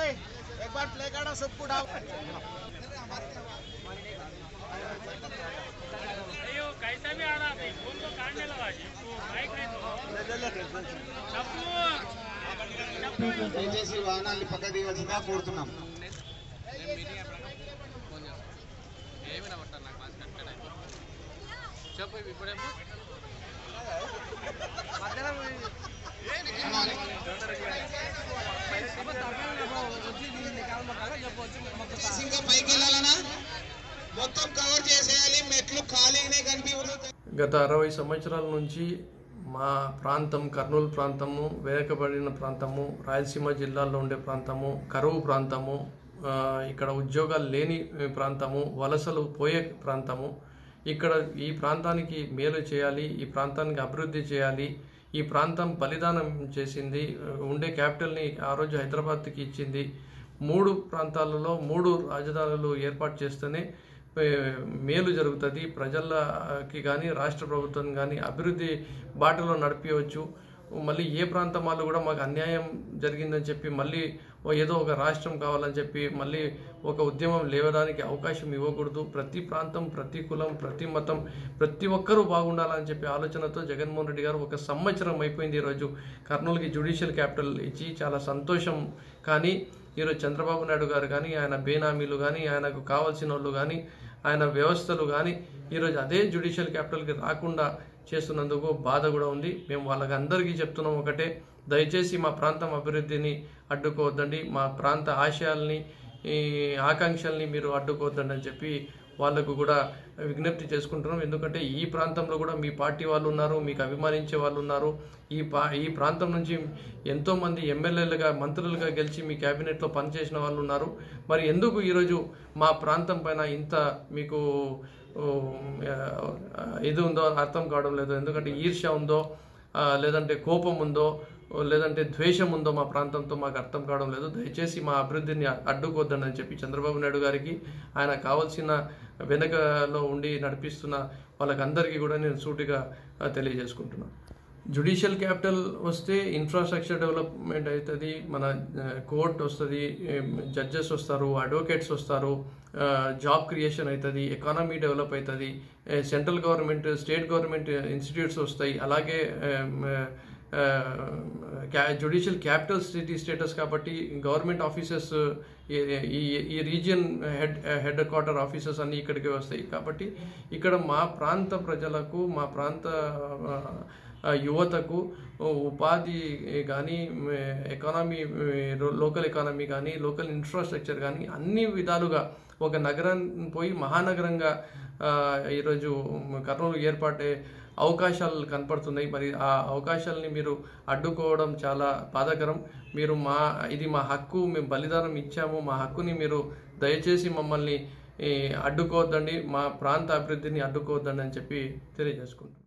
भाई एक बार प्ले करो सबको डाल अयो कैसा भी आ रहा है फोन को काटने लगा जी माइक नहीं तो దయచేసి వాహనాన్ని పక్క దిగాల్సిందిగా కోరుతున్నాం. ఇంకా పైకి వెళ్ళాలనా మొత్తం కవర్ చేసేయాలి, మెట్లు ఖాళీగానే కనిపించదు. గత 60 సంవత్సరాల నుంచి మా ప్రాంతం కర్నూలు ప్రాంతము, వెనుకబడిన ప్రాంతము, రాయలసీమ జిల్లాల్లో ఉండే ప్రాంతము, కరువు ప్రాంతము, ఇక్కడ ఉద్యోగాలు లేని ప్రాంతము, వలసలు పోయే ప్రాంతము. ఇక్కడ ఈ ప్రాంతానికి మేలు చేయాలి, ఈ ప్రాంతానికి అభివృద్ధి చేయాలి. ఈ ప్రాంతం బలిదానం చేసింది, ఉండే క్యాపిటల్ని ఆ రోజు హైదరాబాద్కి ఇచ్చింది. 3 ప్రాంతాలలో 3 రాజధానులు ఏర్పాటు చేస్తేనే మేలు జరుగుతుంది. ప్రజలకి కానీ రాష్ట్ర ప్రభుత్వం కానీ అభివృద్ధి బాటలో నడిపించవచ్చు. మళ్ళీ ఏ ప్రాంతం వాళ్ళు కూడా మాకు అన్యాయం జరిగిందని చెప్పి మళ్ళీ ఏదో ఒక రాష్ట్రం కావాలని చెప్పి మళ్ళీ ఒక ఉద్యమం లేవడానికి అవకాశం ఇవ్వకూడదు. ప్రతి ప్రాంతం, ప్రతి కులం, ప్రతి మతం, ప్రతి ఒక్కరూ బాగుండాలని చెప్పి ఆలోచనతో జగన్మోహన్ రెడ్డి గారు 1 సంవత్సరం అయిపోయింది ఈరోజు కర్నూలుకి జ్యుడిషియల్ క్యాపిటల్ ఇచ్చి, చాలా సంతోషం. కానీ ఈరోజు చంద్రబాబు నాయుడు గారు కానీ, ఆయన బేనామీలు కానీ, ఆయనకు కావాల్సిన వాళ్ళు కానీ, ఆయన వ్యవస్థలు కానీ ఈరోజు అదే జ్యుడిషియల్ క్యాపిటల్కి రాకుండా చేస్తున్నందుకు బాధ కూడా ఉంది. మేము వాళ్ళకి అందరికీ చెప్తున్నాం ఒకటే, దయచేసి మా ప్రాంతం అభివృద్ధిని అడ్డుకోవద్దండి, మా ప్రాంత ఆశయాల్ని, ఆకాంక్షల్ని మీరు అడ్డుకోవద్దండి అని చెప్పి వాళ్ళకు కూడా విజ్ఞప్తి చేసుకుంటున్నాం. ఎందుకంటే ఈ ప్రాంతంలో కూడా మీ పార్టీ వాళ్ళు ఉన్నారు, మీకు అభిమానించే వాళ్ళు ఉన్నారు. ఈ ప్రాంతం నుంచి ఎంతోమంది ఎమ్మెల్యేలుగా, మంత్రులుగా గెలిచి మీ క్యాబినెట్లో పనిచేసిన వాళ్ళు ఉన్నారు. మరి ఎందుకు ఈరోజు మా ప్రాంతం పైన ఇంత మీకు ఇది ఉందో అర్థం కావడం లేదు. ఎందుకంటే ఈర్ష్య ఉందో, లేదంటే కోపం ఉందో, లేదంటే ద్వేషం ఉందో మా ప్రాంతంతో మాకు అర్థం కావడం లేదు. దయచేసి మా అభివృద్ధిని అడ్డుకోవద్దని చెప్పి చంద్రబాబు నాయుడు గారికి, ఆయన కావాల్సిన వెనకలో ఉండి నడిపిస్తున్న వాళ్ళకందరికీ కూడా నేను సూటిగా తెలియజేసుకుంటున్నాను. జ్యుడిషియల్ క్యాపిటల్ వస్తే ఇన్ఫ్రాస్ట్రక్చర్ డెవలప్మెంట్ అవుతుంది, మన కోర్ట్ వస్తుంది, జడ్జెస్ వస్తారు, అడ్వకేట్స్ వస్తారు, జాబ్ క్రియేషన్ అవుతుంది, ఎకానమీ డెవలప్ అవుతుంది, central government, state government institutes వస్తాయి. అలాగే జ్యుడిషియల్ క్యాపిటల్ సిటీ స్టేటస్ కాబట్టి గవర్నమెంట్ ఆఫీసెస్, ఈ రీజియన్ హెడ్ క్వార్టర్ ఆఫీసెస్ అన్నీ ఇక్కడికి వస్తాయి. కాబట్టి ఇక్కడ మా ప్రాంత ప్రజలకు, మా ప్రాంత యువతకు ఉపాధి కానీ, ఎకానమీ, లోకల్ ఎకానమీ కానీ, లోకల్ ఇన్ఫ్రాస్ట్రక్చర్ కానీ అన్ని విధాలుగా ఒక నగరాన్ని పోయి మహానగరంగా ఈరోజు కర్నూలు ఏర్పాటే అవకాశాలు కనపడుతున్నాయి. మరి ఆ అవకాశాలని మీరు అడ్డుకోవడం చాలా బాధాకరం. మీరు ఇది మా హక్కు, మేము బలిదానం ఇచ్చాము, మా హక్కుని మీరు దయచేసి మమ్మల్ని అడ్డుకోవద్దండి, మా ప్రాంత అభివృద్ధిని అడ్డుకోవద్దండి అని చెప్పి తెలియజేసుకుంటాం.